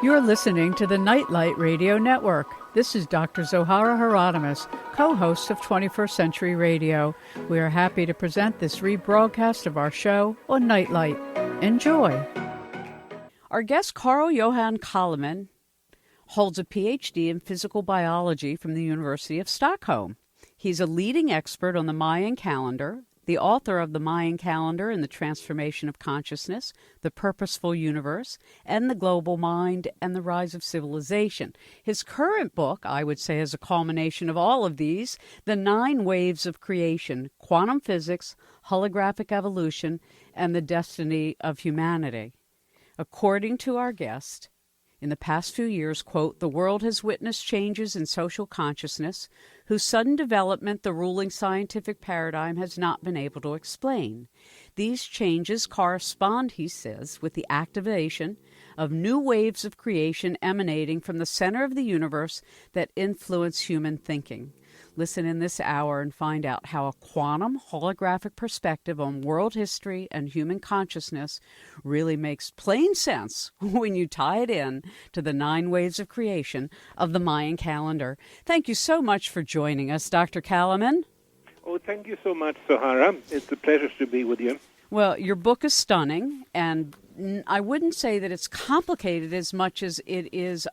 You're listening to the Nightlight Radio Network. This is Dr. Zohara Hieronimus, co-host of 21st Century Radio. We are happy to present this rebroadcast of our show on Nightlight. Enjoy. Our guest, Carl Johan Calleman, holds a PhD in physical biology from the University of Stockholm. He's a leading expert on the Mayan calendar, the author of the Mayan Calendar and the Transformation of Consciousness, the Purposeful Universe, and the Global Mind and the Rise of Civilization. His current book, I would say, is a culmination of all of these, The 9 Waves of Creation, Quantum Physics, Holographic Evolution, and the Destiny of Humanity. According to our guest, in the past few years, quote, the world has witnessed changes in social consciousness whose sudden development the ruling scientific paradigm has not been able to explain. These changes correspond, he says, with the activation of new waves of creation emanating from the center of the universe that influence human thinking. Listen in this hour and find out how a quantum holographic perspective on world history and human consciousness really makes plain sense when you tie it in to the 9 waves of creation of the Mayan calendar. Thank you so much for joining us, Dr. Calleman. Oh, thank you so much, Zohara. It's a pleasure to be with you. Well, your book is stunning, and I wouldn't say that it's complicated as much as it is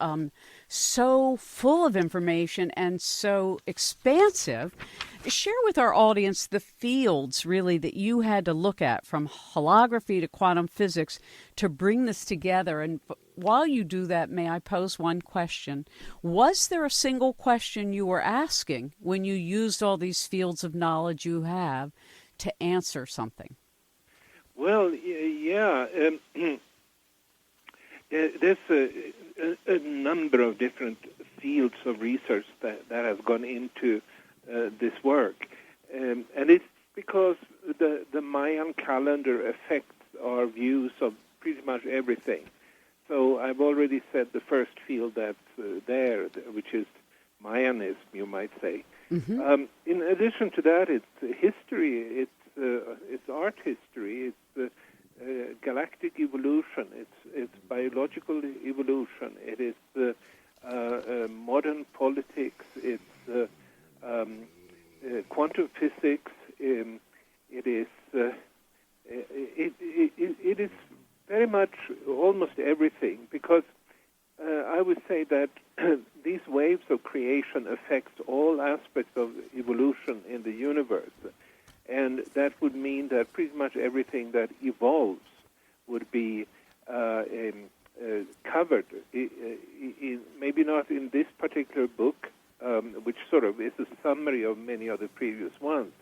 so full of information and so expansive. Share with our audience the fields, really, that you had to look at, from holography to quantum physics, to bring this together. And while you do that, may I pose one question? Was there a single question you were asking when you used all these fields of knowledge you have to answer something? Well, yeah. There's a number of different fields of research that has gone into this work. And it's because the Mayan calendar affects our views of pretty much everything. So I've already said the first field that's there, which is Mayanism, you might say. Mm-hmm. In addition to that, it's history, it's art history, it's galactic evolution, it's biological evolution, it is modern politics, it's quantum physics, it is very much almost everything, because I would say that these waves of creation affect all aspects of evolution in the universe. And that would mean that pretty much everything that evolves would be covered, maybe not in this particular book, which sort of is a summary of many of the previous ones,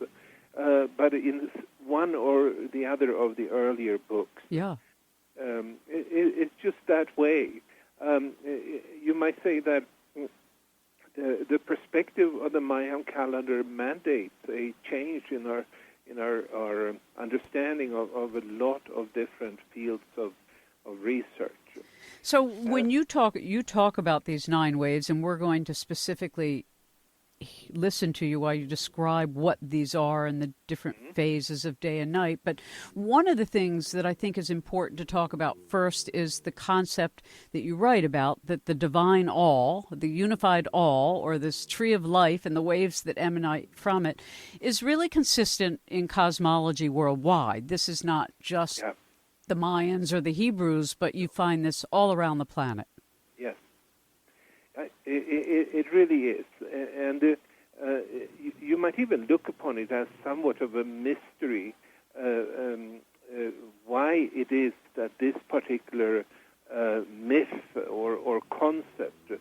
but in one or the other of the earlier books. Yeah. It's just that way. You might say that the perspective of the Mayan calendar mandates a change in our understanding of a lot of different fields of research. So when you talk about these 9 waves, and we're going to specifically listen to you while you describe what these are and the different phases of day and night. But one of the things that I think is important to talk about first is the concept that you write about, that the divine all, the unified all, or this tree of life and the waves that emanate from it, is really consistent in cosmology worldwide. This is not just the Mayans or the Hebrews, but you find this all around the planet. Yes. It really is, and you might even look upon it as somewhat of a mystery why it is that this particular myth or concept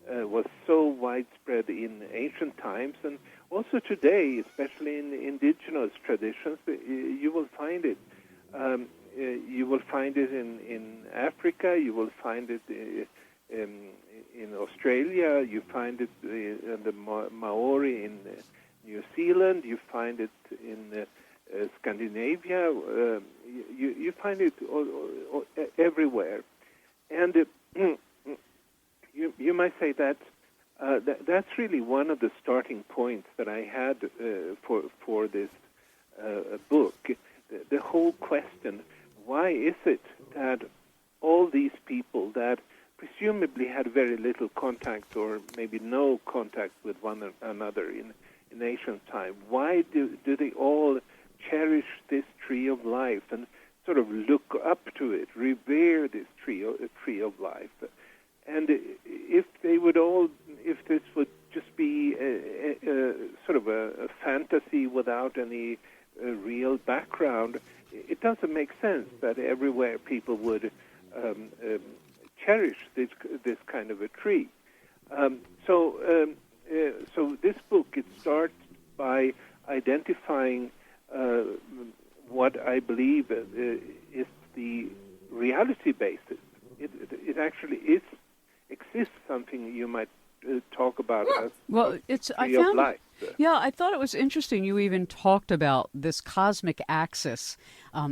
was so widespread in ancient times, and also today, especially in indigenous traditions. You will find it. You will find it in Africa. You will find it in Australia, you find it in the Maori in New Zealand, you find it in Scandinavia, you find it everywhere. And you might say that that's really one of the starting points that I had for this book. The whole question, why is it that all these people that presumably very little contact or maybe no contact with one another in ancient time. Why do they all cherish this tree of life and sort of look up to it, revere this tree of life? And if this would just be a sort of a fantasy without any real background, it doesn't make sense that everywhere people would cherish this kind of a tree. So this book, it starts by identifying what I believe is the reality basis. It actually exists, something you might talk about as tree of life. Yeah, I thought it was interesting. You even talked about this cosmic axis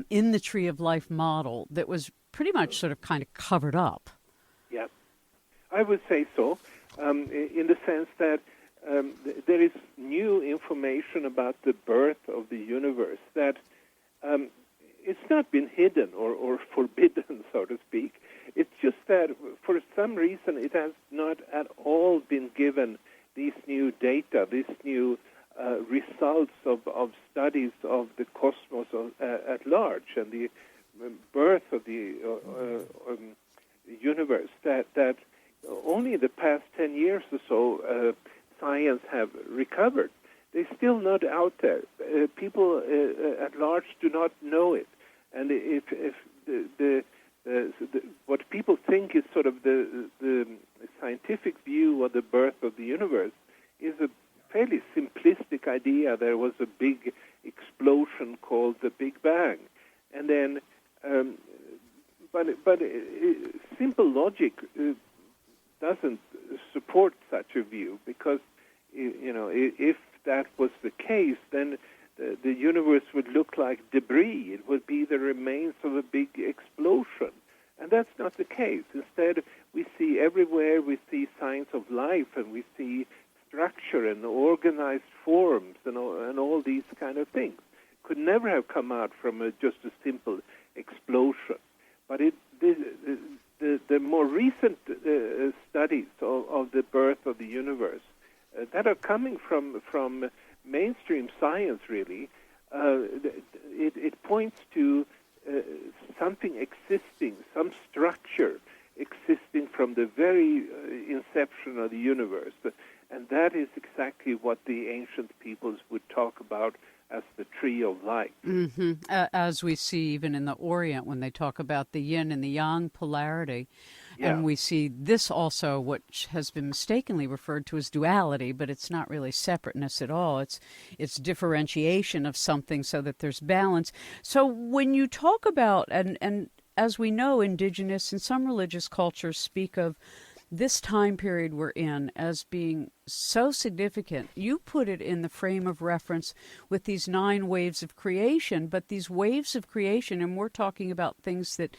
in the Tree of Life model that was pretty much sort of kind of covered up. Yeah, I would say so, in the sense that there is new information about the birth of the universe that it's not been hidden or forbidden, so to speak. It's just that for some reason it has not at all been given these new data, these new results of studies of the cosmos at large and the birth of the universe that only in the past 10 years or so science have recovered. They're still not out there. People at large do not know it. And if what people think is sort of the scientific view of the birth of the universe is a fairly simplistic idea. There was a big explosion called the Big Bang. And then, but simple logic doesn't support such a view because, if that was the case, then the universe would look like debris. It would be the remains of a big explosion. And that's not the case. Instead, we see everywhere, we see signs of life, and we see structure and organized forms and all these kind of things. Could never have come out from just a simple explosion. But the more recent studies of the birth of the universe that are coming from mainstream science, really, it points to something existing, some structure existing from the very inception of the universe. And that is exactly what the ancient peoples would talk about as the tree of life. Mm-hmm. As we see even in the Orient when they talk about the yin and the yang polarity. Yeah. And we see this also, what has been mistakenly referred to as duality, but it's not really separateness at all. It's differentiation of something so that there's balance. So when you talk about, and as we know, indigenous and some religious cultures speak of this time period we're in as being so significant, you put it in the frame of reference with these 9 waves of creation, but these waves of creation, and we're talking about things that,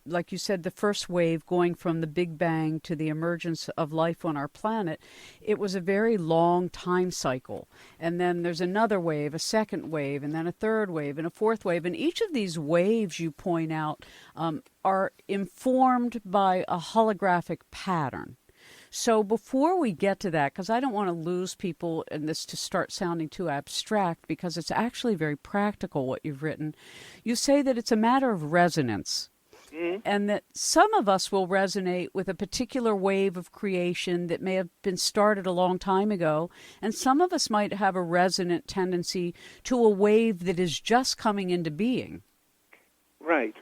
like you said, the first wave going from the Big Bang to the emergence of life on our planet, it was a very long time cycle. And then there's another wave, a second wave, and then a third wave, and a fourth wave. And each of these waves, you point out, are informed by a holographic pattern. So before we get to that, because I don't want to lose people in this to start sounding too abstract, because it's actually very practical what you've written, you say that it's a matter of resonance. And that some of us will resonate with a particular wave of creation that may have been started a long time ago, and some of us might have a resonant tendency to a wave that is just coming into being. Right.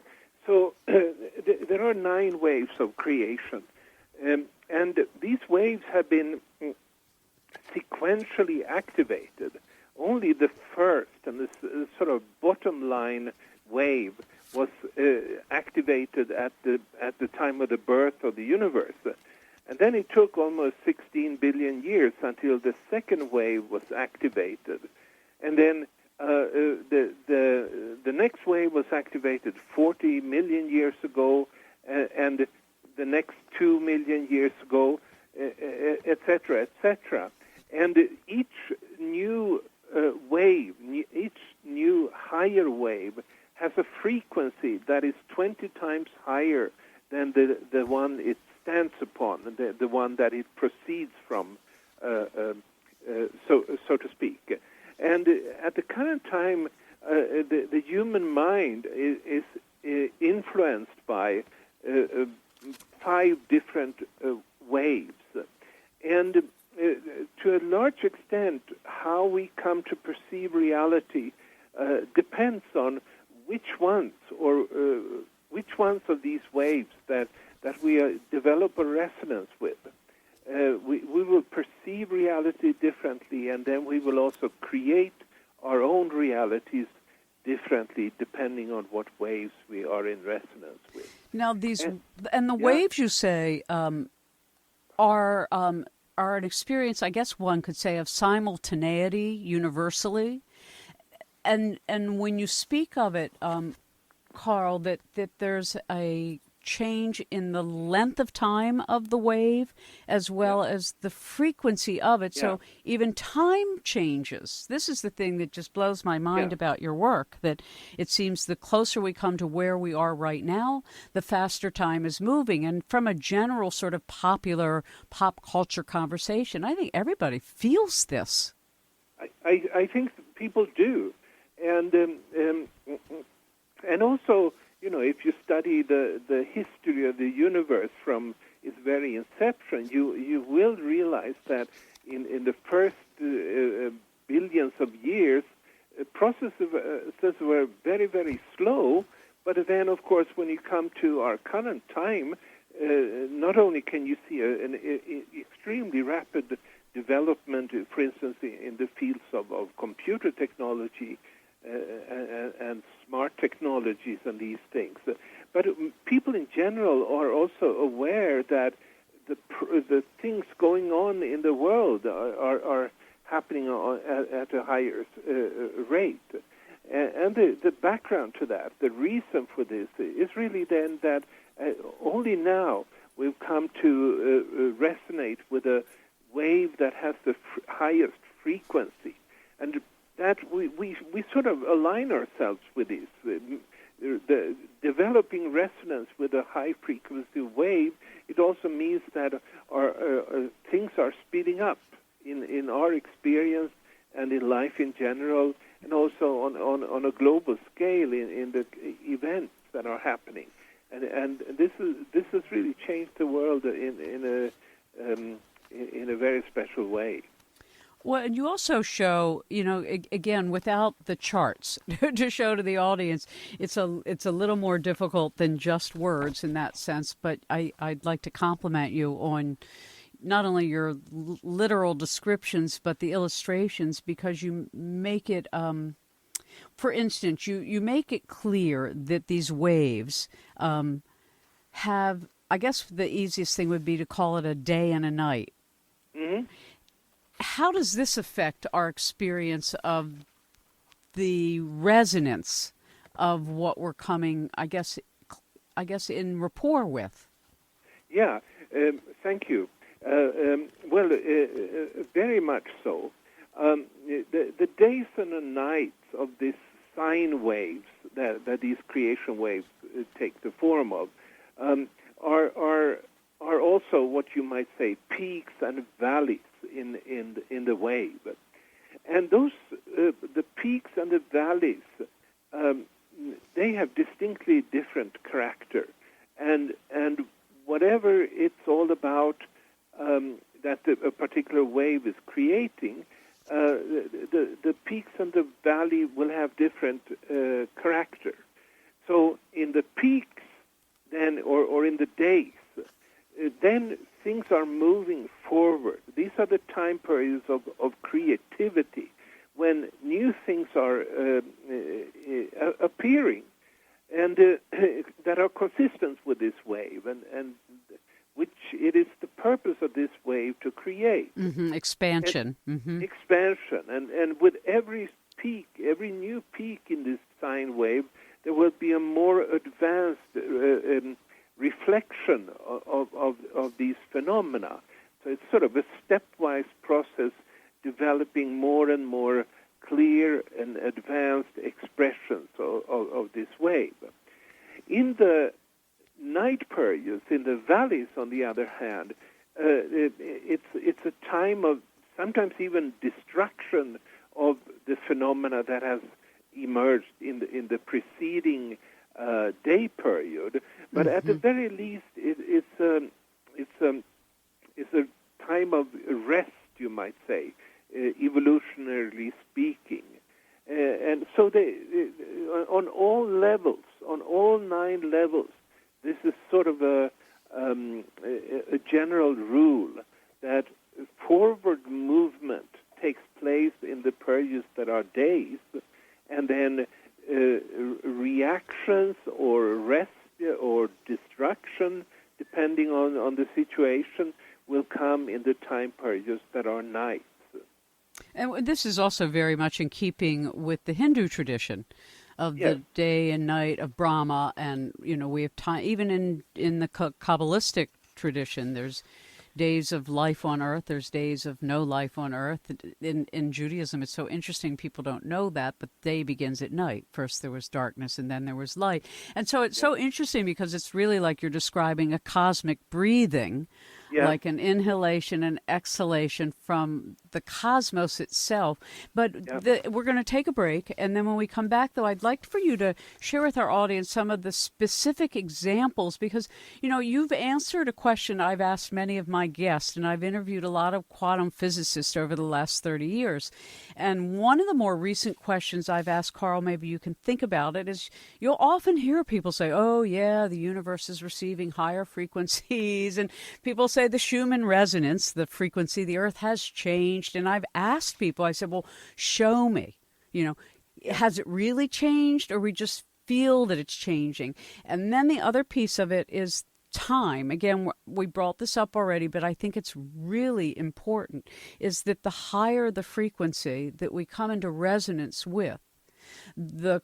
So there are 9 waves of creation, and these waves have been sequentially activated. Only the first and the sort of bottom line wave was activated at the time of the birth of the universe. And then it took almost 16 billion years until the second wave was activated. And then the next wave was activated 40 million years ago, and the next 2 million years ago, etc., etc. And each new wave, each new higher wave, has a frequency that is 20 times higher than the one it stands upon, the one that it proceeds from, so to speak. And at the current time, the human mind is influenced by 5 different waves. And to a large extent, how we come to perceive reality depends on which ones of these waves that we develop a resonance with. We will perceive reality differently, and then we will also create our own realities differently depending on what waves we are in resonance with. Now, waves you say are an experience, I guess one could say, of simultaneity universally. And when you speak of it, Carl, that there's a change in the length of time of the wave as well as the frequency of it. So even time changes. This is the thing that just blows my mind about your work, that it seems the closer we come to where we are right now, the faster time is moving. And from a general sort of popular pop culture conversation, I think everybody feels this. I think people do. And also, if you study the history of the universe from its very inception, you will realize that in the first billions of years, processes were very, very slow. But then, of course, when you come to our current time, not only can you see an extremely rapid development, for instance, in the fields of computer technology, and smart technologies and these things. But people in general are also aware that the things going on in the world are happening at a higher rate. And the background to that, the reason for this, is really then that only now we've come to resonate with a wave that has the highest frequency. And that we sort of align ourselves with this. The developing resonance with a high-frequency wave, it also means that our things are speeding up in our experience and in life in general, and also on a global scale in the events that are happening. And this has really changed the world in a very special way. Well, and you also show, again, without the charts, to show to the audience, it's a little more difficult than just words in that sense. But I'd like to compliment you on not only your literal descriptions, but the illustrations, because you make it, for instance, you make it clear that these waves have, I guess the easiest thing would be to call it a day and a night. Mm-hmm. How does this affect our experience of the resonance of what we're coming, I guess, in rapport with? Yeah, thank you. Well, very much so. The days and the nights of these sine waves that these creation waves take the form of are also what you might say peaks and valleys in the wave, and those the peaks and the valleys they have distinctly different character, and whatever it's all about that a particular wave is creating, the peaks and the valley will have different character. So in the peaks, then or in the days, then things are moving forward. These are the time periods of creativity, when new things are appearing and that are consistent with this wave, and which it is the purpose of this wave to create. Mm-hmm. Expansion. Expansion. And with every peak, every new peak in this sine wave, there will be a more advanced reflection of these phenomena. So it's sort of a stepwise process, developing more and more clear and advanced expressions of this wave. In the night periods in the valleys, on the other hand, it's a time of sometimes even destruction of the phenomena that has emerged in the preceding day period. But at the very least, it's a time of rest, you might say, evolutionarily speaking. And so on all levels, on all 9 levels, this is sort of a general rule that forward movement takes place in the periods that are days, and then reactions or rest or destruction, depending on the situation, will come in the time periods that are nights. And this is also very much in keeping with the Hindu tradition of the day and night of Brahma, and we have time. Even in the Kabbalistic tradition, there's days of life on earth, there's days of no life on earth. In Judaism, it's so interesting, people don't know that, but day begins at night. First there was darkness, and then there was light. And so it's so interesting because it's really like you're describing a cosmic breathing, like an inhalation and exhalation from the cosmos itself. But we're going to take a break, and then when we come back, though, I'd like for you to share with our audience some of the specific examples, because, you've answered a question I've asked many of my guests, and I've interviewed a lot of quantum physicists over the last 30 years. And one of the more recent questions I've asked, Carl, maybe you can think about it, is you'll often hear people say, oh, yeah, the universe is receiving higher frequencies, and people say the Schumann resonance, the frequency, the Earth has changed. And I've asked people, I said, well, show me, has it really changed, or we just feel that it's changing? And then the other piece of it is time. Again, we brought this up already, but I think it's really important, is that the higher the frequency that we come into resonance with, the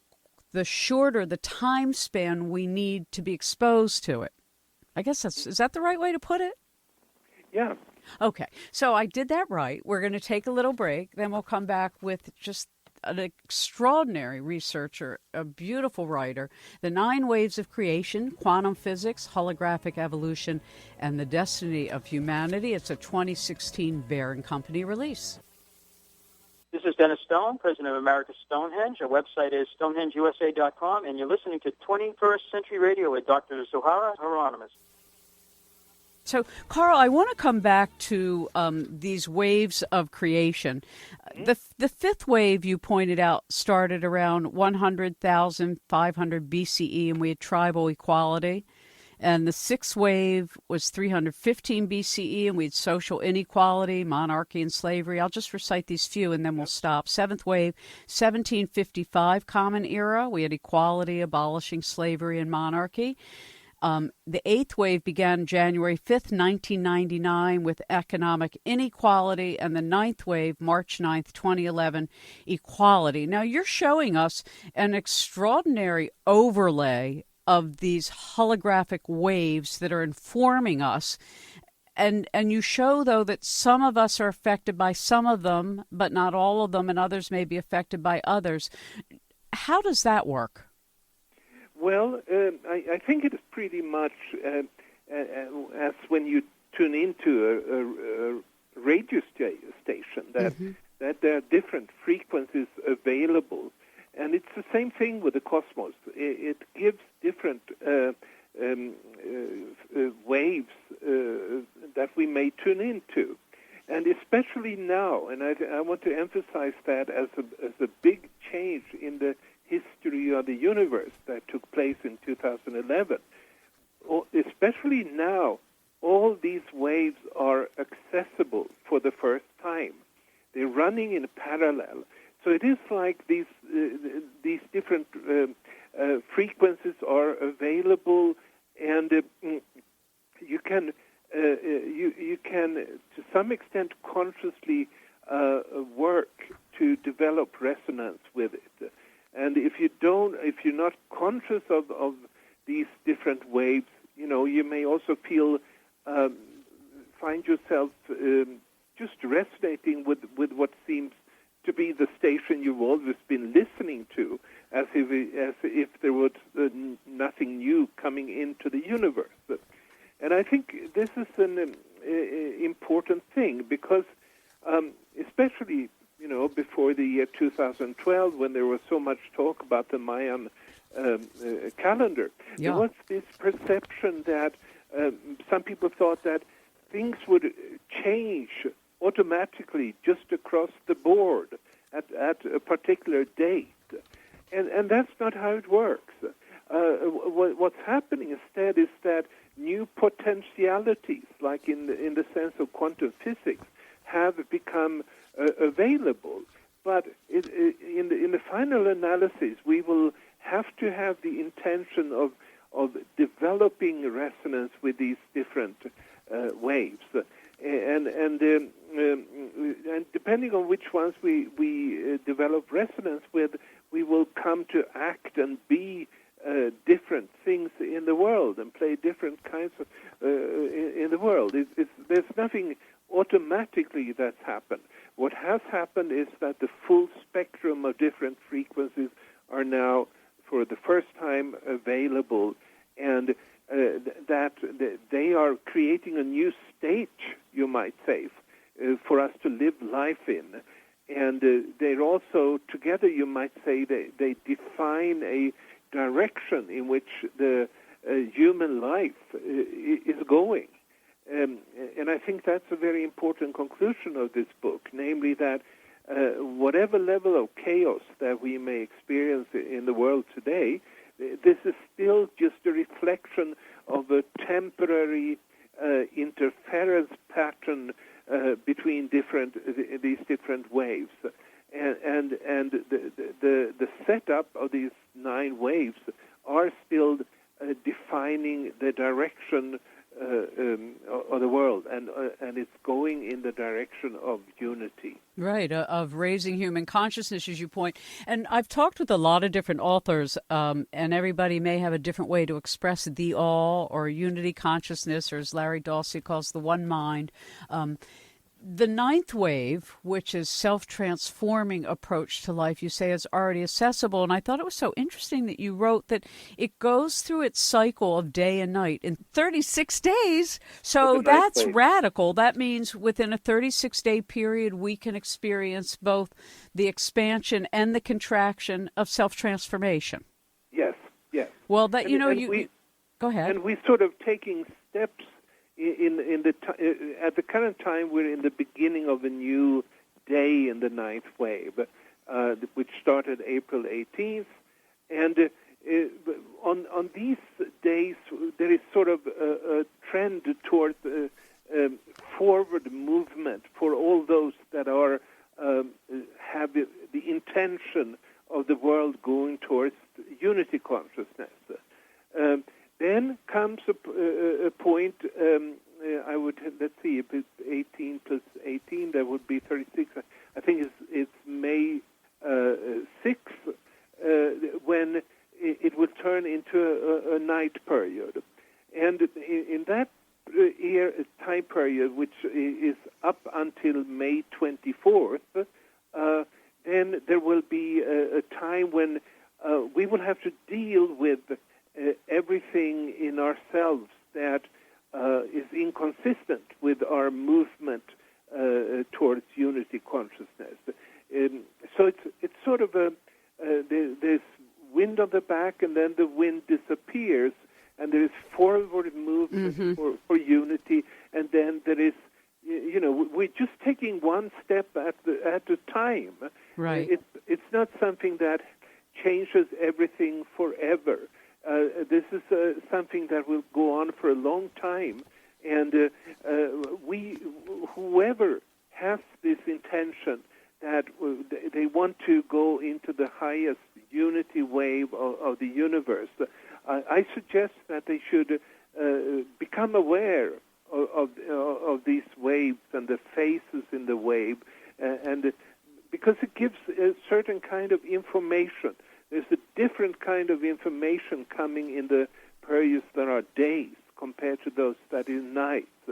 shorter the time span we need to be exposed to it. I guess is that the right way to put it? Yeah. Okay, so I did that right. We're going to take a little break. Then we'll come back with just an extraordinary researcher, a beautiful writer, The 9 Waves of Creation, Quantum Physics, Holographic Evolution, and the Destiny of Humanity. It's a 2016 Bear & Company release. This is Dennis Stone, president of America's Stonehenge. Our website is stonehengeusa.com, and you're listening to 21st Century Radio with Dr. Zohara Hieronimus. So, Carl, I want to come back to these waves of creation. The fifth wave, you pointed out, started around 100,500 BCE, and we had tribal equality. And the sixth wave was 315 BCE, and we had social inequality, monarchy, and slavery. I'll just recite these few, and then we'll stop. Seventh wave, 1755 Common Era. We had equality, abolishing slavery and monarchy. The eighth wave began January 5th, 1999, with economic inequality, and the ninth wave, March 9th, 2011, equality. Now, you're showing us an extraordinary overlay of these holographic waves that are informing us. And you show, though, that some of us are affected by some of them, but not all of them, and others may be affected by others. How does that work? Well, I think it is pretty much as when you tune into a radio station, that there are different frequencies available. And it's the same thing with the cosmos. It gives different waves that we may tune into. And especially now, and I want to emphasize that as a big change in the history of the universe that took place in 2011. Especially now, all these waves are accessible for the first time. They're running in parallel. So it is like these different frequencies are available, and you can to some extent consciously work to develop resonance with it. And if you're not conscious of these different waves, you may also find yourself just resonating with what seems to be the station you've always been listening to, as if there was nothing new coming into the universe. And I think this is an important thing because, especially before the year 2012, when there was so much talk about the Mayan calendar, there was this perception that some people thought that things would change automatically just across the board at a particular date. And that's not how it works. What's happening instead is that new potentialities, like in the sense of quantum physics, have become available. But in the final analysis, we will have to have the intention of developing resonance with these different waves. And depending on which ones we develop resonance with, we will come to act and be different things in the world and play different kinds of in the world. There's nothing automatically that's happened. What has happened is that the full spectrum of different frequencies are now, for the first time, available, and that they are creating a new stage, you might say, for us to live life in. And they're also, together, you might say, they define a direction in which the human life is going. And I think that's a very important conclusion of this book, namely that whatever level of chaos that we may experience in the world today, this is still just a reflection of a temporary interference pattern between these different waves, and the setup of these 9 waves are still defining the direction of the world, and it's going in the direction of unity. Right, of raising human consciousness, as you point. And I've talked with a lot of different authors, and everybody may have a different way to express the all or unity consciousness, or as Larry Dalsey calls the one mind. The 9th wave, which is self-transforming approach to life, you say is already accessible. And I thought it was so interesting that you wrote that it goes through its cycle of day and night in 36 days. So that's radical. That means within a 36-day period, we can experience both the expansion and the contraction of self-transformation. Yes. Well, that go ahead. And we're sort of taking steps at the current time. We're in the beginning of a new day in the 9th wave, which started April 18th, and on these days there is sort of a trend towards forward movement for all those that are have the intention of the world going towards unity consciousness. Then comes a point, let's see, if it's 18 plus 18, that would be 36. I think it's May 6th, when it would turn into a night period. And in that time period, which is up until May 24th, then there will be a time when we will have to deal with everything in ourselves that is inconsistent with our movement towards unity consciousness. So it's sort of there's wind on the back, and then the wind disappears, and there is forward movement for unity, and then there is, we're just taking one step at a time. Right. It's not something that changes everything forever. This is something that will go on for a long time, and whoever has this intention that they want to go into the highest unity wave of the universe, I suggest that they should become aware of these waves and the phases in the wave, and because it gives a certain kind of information. There's a different kind of information coming in the periods that are days compared to those that are nights.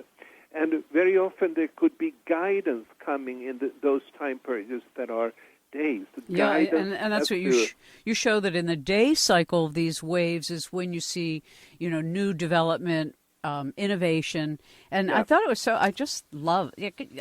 And very often there could be guidance coming in those time periods that are days. Yeah, and that's what you show, that in the day cycle of these waves is when you see, new development, innovation. And I thought it was I just love,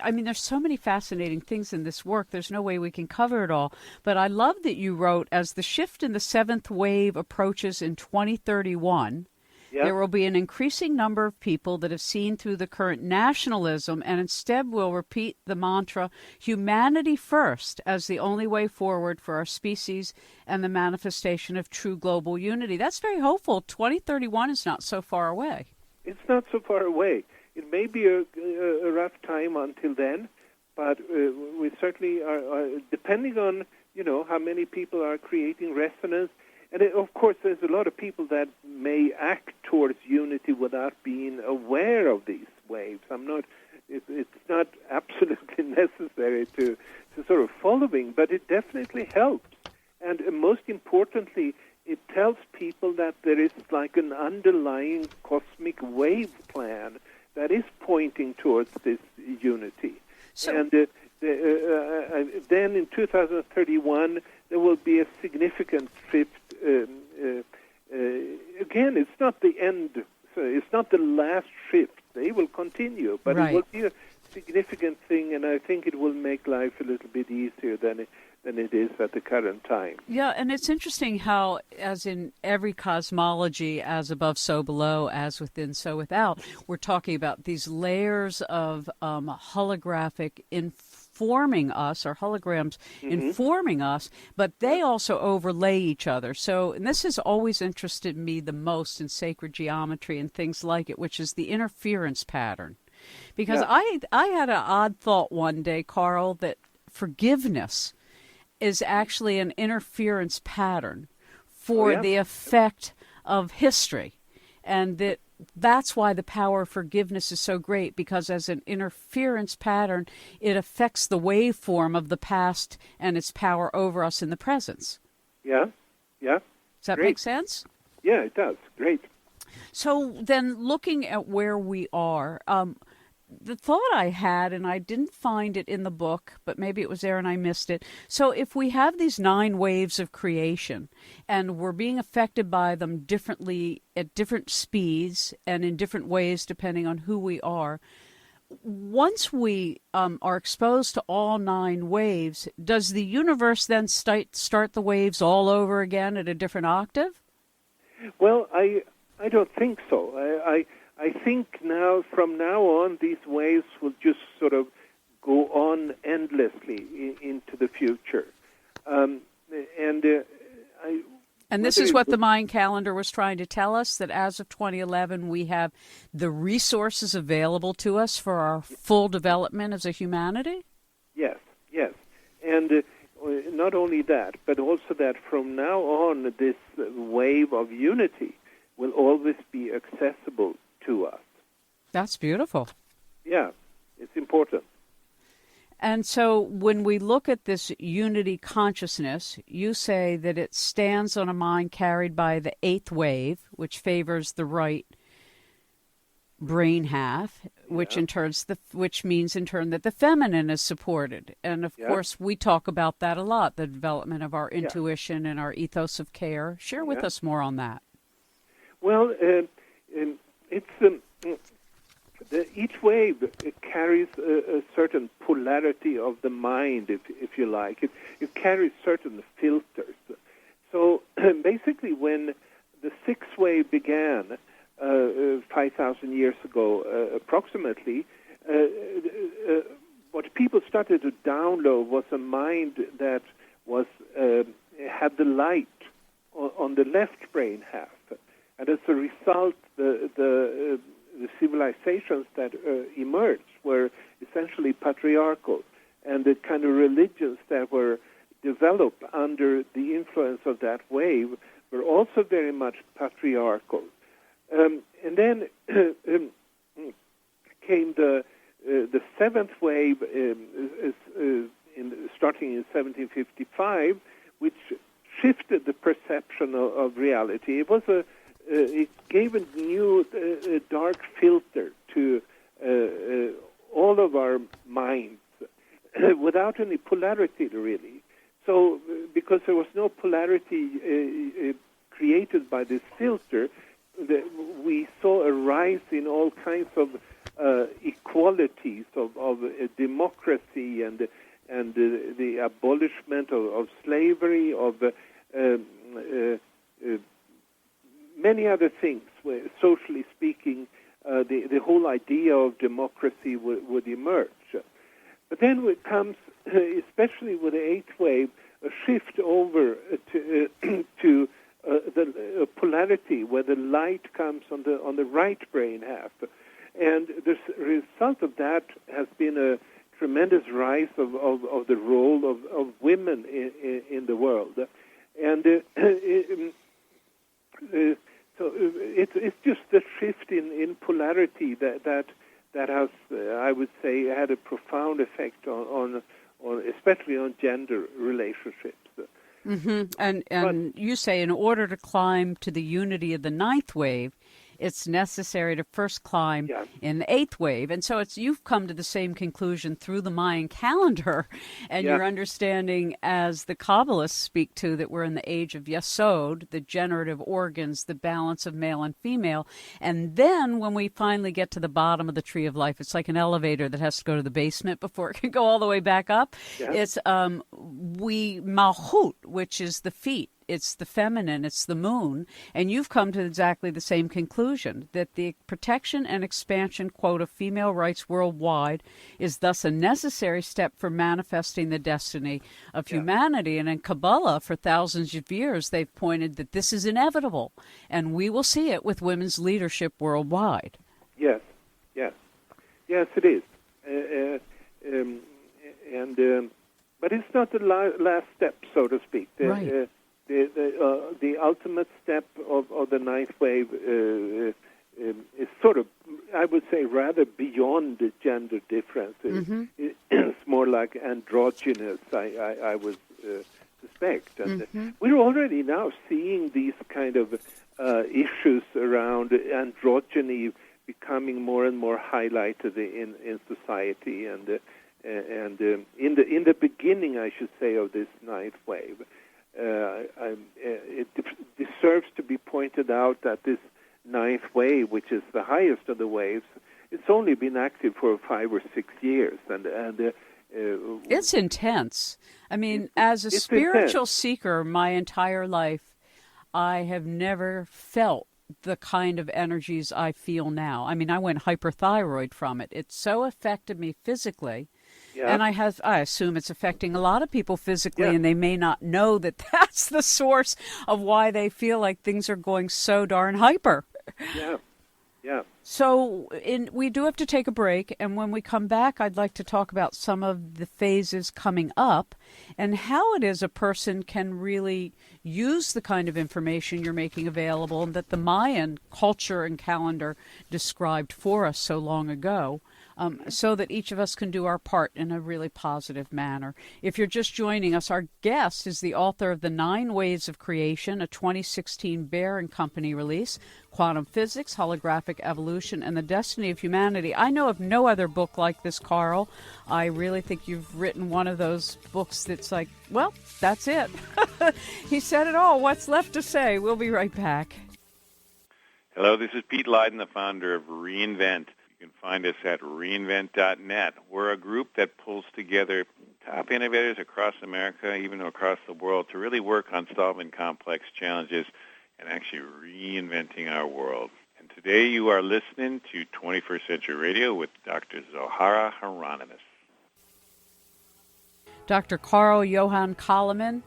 I mean, there's so many fascinating things in this work. There's no way we can cover it all. But I love that you wrote, as the shift in the seventh wave approaches in 2031, there will be an increasing number of people that have seen through the current nationalism and instead will repeat the mantra, humanity first, as the only way forward for our species and the manifestation of true global unity. That's very hopeful. 2031 is not so far away. It's not so far away. It may be a rough time until then, but we certainly are depending on, how many people are creating resonance. And of course, there's a lot of people that may act towards unity without being aware of these waves. It's not absolutely necessary to sort of following, but it definitely helps. And most importantly, it tells people that there is like an underlying cosmic wave plan that is pointing towards this unity. And then in 2031, there will be a significant shift. Again, it's not the end. So it's not the last shift. They will continue, but it will be a significant thing, and I think it will make life a little bit easier than it is at the current time. Yeah, and it's interesting how, as in every cosmology, as above, so below, as within, so without, we're talking about these layers of holographic informing us, or holograms informing us, but they also overlay each other. So, and this has always interested me the most in sacred geometry and things like it, which is the interference pattern. Because I had an odd thought one day, Carl, that forgiveness is actually an interference pattern for the effect of history. And that's why the power of forgiveness is so great, because as an interference pattern, it affects the waveform of the past and its power over us in the present. Yeah. Does that make sense? Yeah, it does. Great. So then, looking at where we are, the thought I had, and I didn't find it in the book, but maybe it was there and I missed it. So if we have these 9 waves of creation and we're being affected by them differently at different speeds and in different ways depending on who we are, once we are exposed to all 9 waves, does the universe then start the waves all over again at a different octave? Well, I don't think so. I think from now on, these waves will just sort of go on endlessly into the future. And this is what the Mayan calendar was trying to tell us, that as of 2011, we have the resources available to us for our full development as a humanity? Yes. And not only that, but also that from now on, this wave of unity will always be accessible to us. That's beautiful. Yeah, it's important. And so when we look at this unity consciousness, you say that it stands on a mind carried by the 8th wave, which favors the right brain half, which which means in turn that the feminine is supported. And of course, we talk about that a lot, the development of our intuition and our ethos of care. Share with us more on that. Well, each wave carries a certain polarity of the mind, if you like. It carries certain filters. So basically, when the 6th wave began 5,000 years ago, approximately, what people started to download was a mind that had the light on the left brain half. And as a result, the civilizations that emerged were essentially patriarchal, and the kind of religions that were developed under the influence of that wave were also very much patriarchal. And then came the 7th wave, starting in 1755, which shifted the perception of reality. It gave a new dark filter to without any polarity, really. So, because there was no polarity created by this filter, we saw a rise in all kinds of equalities of democracy and the abolishment of slavery, of many other things. Where, socially speaking, the whole idea of democracy would emerge. But then it comes, especially with the eighth wave, a shift over to the polarity, where the light comes on the right brain half, and the result of that has been a tremendous rise of the role of women in the world, and so it's just the shift in polarity that has, I would say, had a profound effect on especially on gender relationships. Mm-hmm. And you say in order to climb to the unity of the ninth wave, it's necessary to first climb in the eighth wave. And so you've come to the same conclusion through the Mayan calendar and your understanding, as the Kabbalists speak to, that we're in the age of Yesod, the generative organs, the balance of male and female. And then when we finally get to the bottom of the tree of life, it's like an elevator that has to go to the basement before it can go all the way back up. Yeah. It's Malchut, which is the feet. It's the feminine, it's the moon, and you've come to exactly the same conclusion, that the protection and expansion, quote, of female rights worldwide is thus a necessary step for manifesting the destiny of humanity. And in Kabbalah, for thousands of years, they've pointed that this is inevitable, and we will see it with women's leadership worldwide. Yes, it is. But it's not the last step, so to speak. Right. The ultimate step of the ninth wave is sort of, I would say, rather beyond the gender differences. Mm-hmm. It's more like androgynous, I would suspect. And we're already now seeing these kind of issues around androgyny becoming more and more highlighted in society. And in the beginning, I should say, of this ninth wave. It deserves to be pointed out that this ninth wave, which is the highest of the waves, it's only been active for 5 or 6 years, and it's intense. I mean, as a spiritual seeker, my entire life, I have never felt the kind of energies I feel now. I mean, I went hyperthyroid from it. It so affected me physically. Yeah. And I assume it's affecting a lot of people physically, and they may not know that that's the source of why they feel like things are going so darn hyper. Yeah. So we do have to take a break, and when we come back, I'd like to talk about some of the phases coming up and how it is a person can really use the kind of information you're making available and that the Mayan culture and calendar described for us so long ago. So that each of us can do our part in a really positive manner. If you're just joining us, our guest is the author of The 9 Waves of Creation, a 2016 Bear & Company release, Quantum Physics, Holographic Evolution, and the Destiny of Humanity. I know of no other book like this, Carl. I really think you've written one of those books that's like, well, that's it. He said it all. What's left to say? We'll be right back. Hello, this is Pete Leiden, the founder of Reinvent. You can find us at reinvent.net. We're a group that pulls together top innovators across America, even across the world, to really work on solving complex challenges and actually reinventing our world. And today you are listening to 21st Century Radio with Dr. Zohara Hieronimus. Dr. Carl Johan Calleman,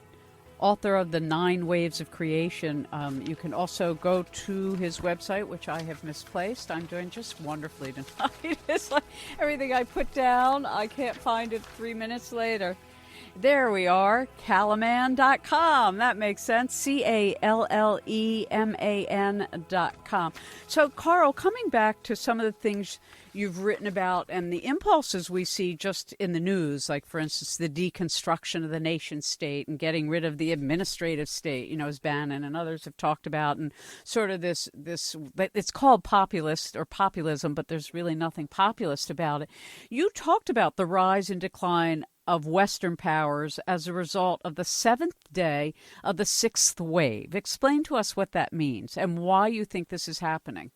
author of The 9 Waves of Creation. You can also go to his website, which I have misplaced. I'm doing just wonderfully tonight. It's like everything I put down, I can't find it 3 minutes later. There we are, Calleman.com. That makes sense. Calleman.com. So, Carl, coming back to some of the things you've written about and the impulses we see just in the news, like, for instance, the deconstruction of the nation state and getting rid of the administrative state, as Bannon and others have talked about, and sort of this it's called populist or populism, but there's really nothing populist about it. You talked about the rise and decline of Western powers as a result of the seventh day of the sixth wave. Explain to us what that means and why you think this is happening.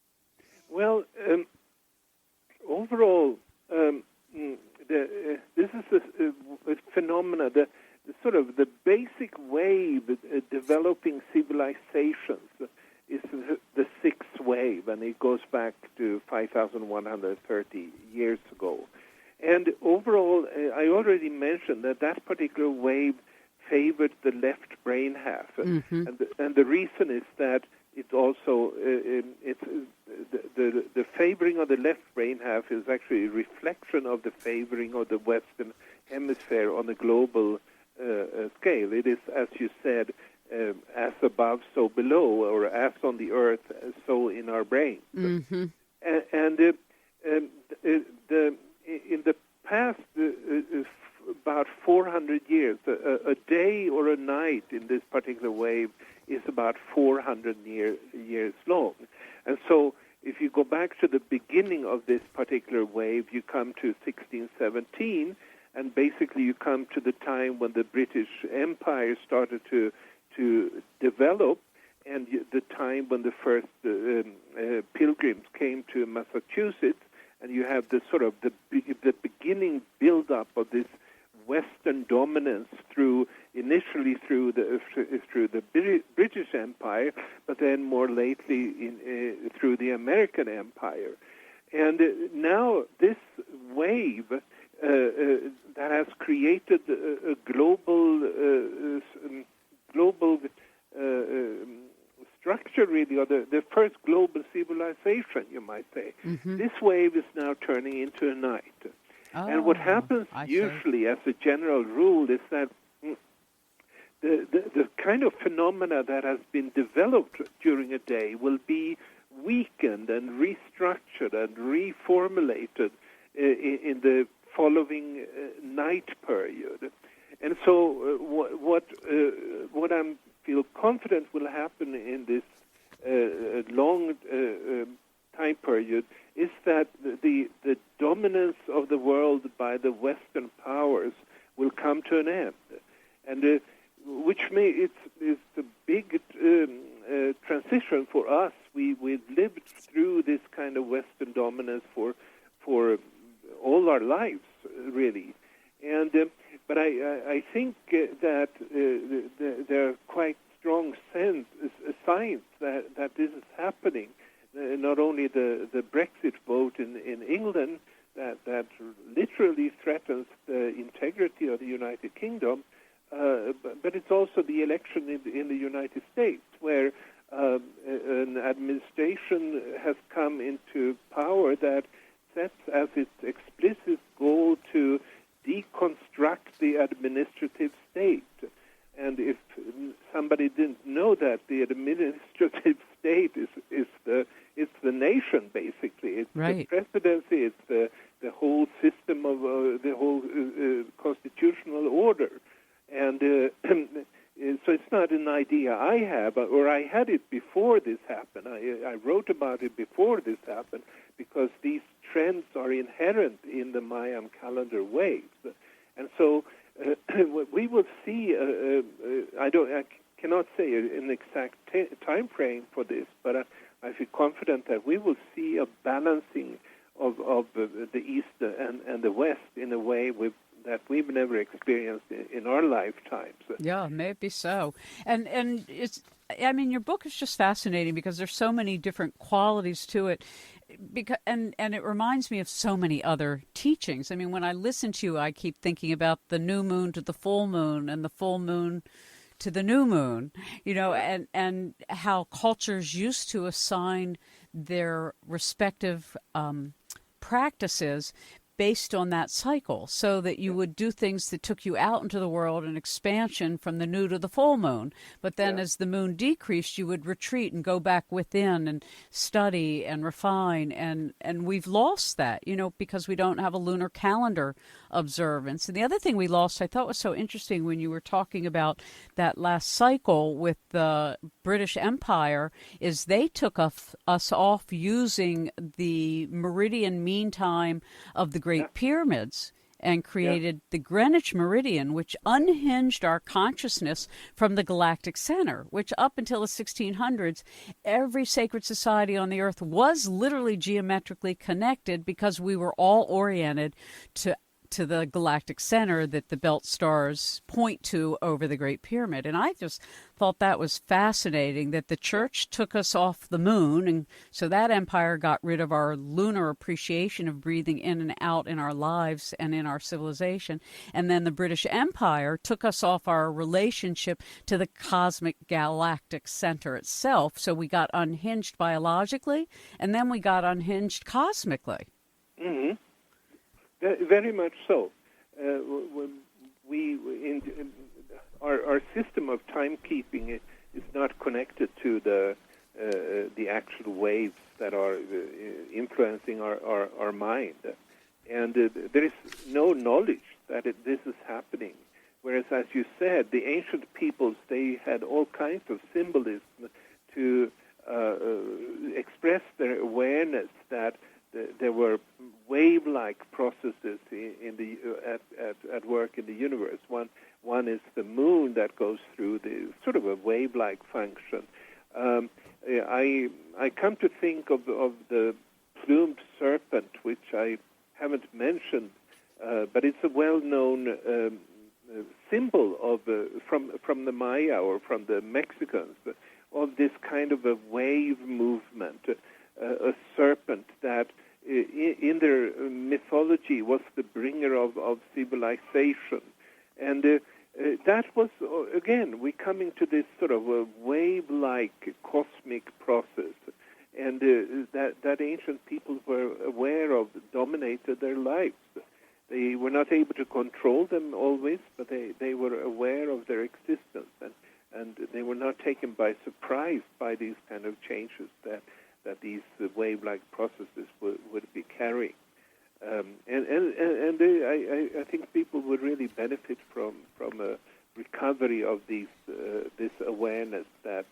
Well, overall, this is a phenomena, the sort of the basic wave developing civilizations is the sixth wave, and it goes back to 5,130 years ago. And overall, I already mentioned that particular wave favored the left brain half, and the reason is that it also the favoring of the left brain half is actually a reflection of the favoring of the Western hemisphere on a global scale. It is, as you said, as above, so below, or as on the earth, so in our brains. Mm-hmm. And in the past about 400 years, a day or a night in this particular wave is about 400 years long. And so if you go back to the beginning of this particular wave, you come to 1617, and basically you come to the time when the British Empire started to develop, and the time when the first pilgrims came to Massachusetts, and you have the sort of the beginning build-up of this Western dominance initially through the British Empire, but then more lately through the American Empire. And now this wave that has created a global structure, really, or the first global civilization, you might say. Mm-hmm. This wave is now turning into a night. Oh, and what happens usually, as a general rule, is that the kind of phenomena that has been developed during a day will be weakened and restructured and reformulated in the following night period. And so what I feel confident will happen in this long time period is that the dominance of the world by the Western powers will come to an end, and which it's a big transition for us. We've lived through this kind of Western dominance for all our lives, really, and but I think that there are quite strong signs that this is happening. Not only the Brexit vote in England that literally threatens the integrity of the United Kingdom, but it's also the election in the United States, where an administration has come into power that sets as its explicit goal to deconstruct the administrative state. And if somebody didn't know that, the administrative state is the nation, basically. It's right. The presidency. It's the whole system of the whole constitutional order. And so it's not an idea I have, or I had it before this happened. I wrote about it before this happened, because these trends are inherent in the Mayan calendar waves. And so we will see, I cannot say an exact time frame for this, but I feel confident that we will see a balancing of the East and the West in a way that we've never experienced in our lifetimes. Yeah, maybe so. And it's, I mean, your book is just fascinating because there's so many different qualities to it. And it reminds me of so many other teachings. I mean, when I listen to you, I keep thinking about the new moon to the full moon and the full moon to the new moon, you know, and how cultures used to assign their respective practices based on that cycle, so that you would do things that took you out into the world, an expansion from the new to the full moon. But then as the moon decreased, you would retreat and go back within and study and refine. And we've lost that, you know, because we don't have a lunar calendar observance. And the other thing we lost, I thought was so interesting when you were talking about that last cycle with the British Empire, is they took us off using the meridian mean time of the Great Pyramids. and created the Greenwich Meridian, which unhinged our consciousness from the galactic center, which up until the 1600s, every sacred society on the earth was literally geometrically connected because we were all oriented to the galactic center that the belt stars point to over the Great Pyramid. And I just thought that was fascinating that the church took us off the moon, and so that empire got rid of our lunar appreciation of breathing in and out in our lives and in our civilization. And then the British Empire took us off our relationship to the cosmic galactic center itself. So we got unhinged biologically, and then we got unhinged cosmically. Mm-hmm. Very much so. Our system of timekeeping is not connected to the actual waves that are influencing our mind, and there is no knowledge that this is happening. Whereas, as you said, the ancient peoples, they had all kinds of symbolism to express their awareness that there were wave-like processes at work in the universe. One is the moon that goes through the sort of a wave-like function. I come to think of the plumed serpent, which I haven't mentioned, but it's a well-known symbol of from the Maya or from the Mexicans of this kind of a wave movement, a serpent that in their mythology was the bringer of civilization. And that was, again, we coming to this sort of a wave-like cosmic process. And that ancient people were aware of, dominated their lives. They were not able to control them always, but they were aware of their existence. And they were not taken by surprise by these kind of changes that these wave-like processes would be carrying. I think people would really benefit from a recovery of this awareness that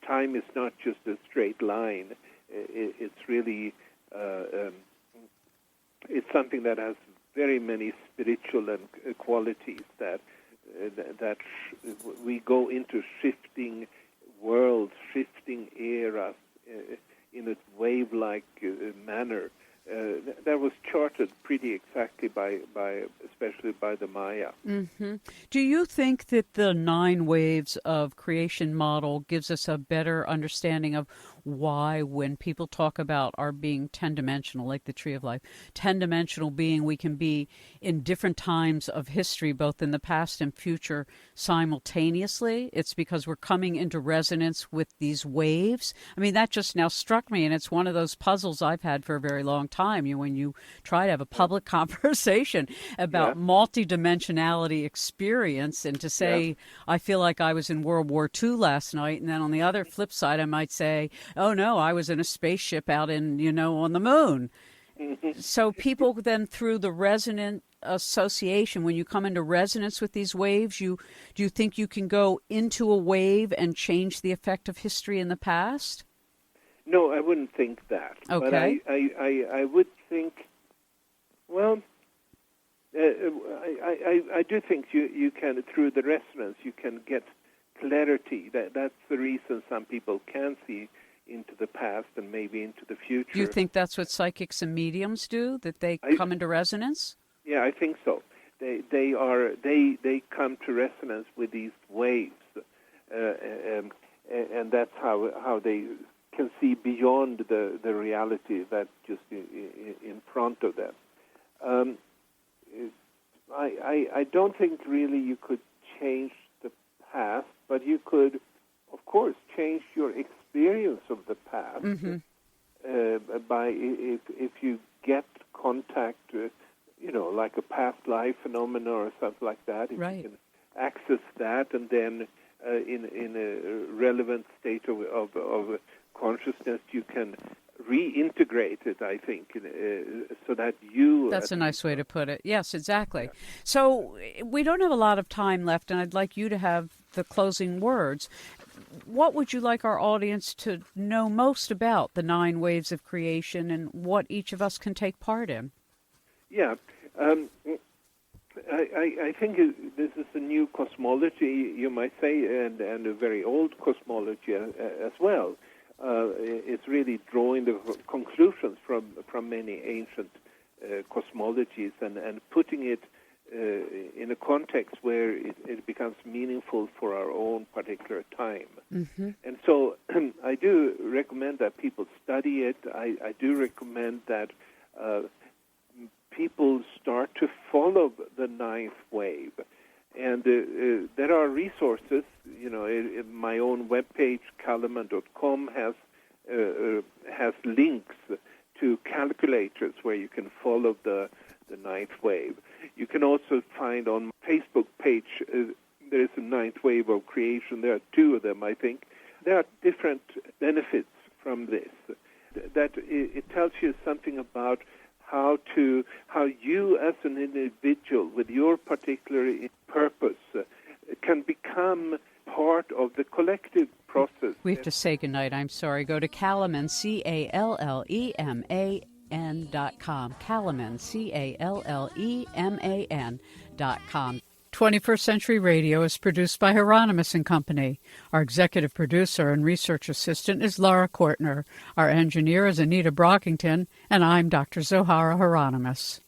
time is not just a straight line. It's really it's something that has very many spiritual and qualities that we go into shifting worlds, shifting eras in a wave-like manner. That was charted pretty exactly especially by the Maya. Mm-hmm. Do you think that the 9 waves of creation model gives us a better understanding of why, when people talk about our being 10-dimensional, like the tree of life, 10-dimensional being, we can be in different times of history, both in the past and future, simultaneously? It's because we're coming into resonance with these waves. I mean, that just now struck me, and it's one of those puzzles I've had for a very long time. When you try to have a public conversation about multidimensionality experience, and to say, I feel like I was in World War II last night, and then on the other flip side, I might say, oh no, I was in a spaceship out in, on the moon. Mm-hmm. So people then, through the resonant association, when you come into resonance with these waves, do you think you can go into a wave and change the effect of history in the past? No, I wouldn't think that. Okay. But I would think, well, I do think you can, through the resonance, you can get clarity. That's the reason some people can see into the past and maybe into the future. Do you think that's what psychics and mediums do, that they come into resonance? Yeah, I think so. They come to resonance with these waves, and that's how they can see beyond the reality that's just in front of them. I don't think really you could change the past, but you could, of course, change your experience of the past by if you get contact, like a past life phenomenon or something like that. If you can access that, and then in a relevant state of consciousness, you can reintegrate it, I think, so that you... That's a nice way to put it. Yes, exactly. Yeah. So we don't have a lot of time left, and I'd like you to have the closing words. What would you like our audience to know most about the 9 waves of creation and what each of us can take part in? Yeah. I think this is a new cosmology, you might say, and a very old cosmology as well. It's really drawing the conclusions from many ancient cosmologies and putting it in a context where it becomes meaningful for our own particular time. Mm-hmm. And so I do recommend that people study it. I do recommend that people start to follow the ninth wave. And there are resources. My own webpage, Calleman.com, has links to calculators where you can follow the ninth wave. You can also find on my Facebook page, there is a ninth wave of creation. There are two of them, I think. There are different benefits from this. That it tells you something about how you as an individual with your particular purpose can become part of the collective process. We have to say goodnight. I'm sorry. Go to Calleman, CALLEMAN.com. Calleman, CALLEMAN.com. 21st Century Radio is produced by Hieronimus Company. Our executive producer and research assistant is Laura Kortner. Our engineer is Anita Brockington, and I'm Dr. Zohara Hieronimus.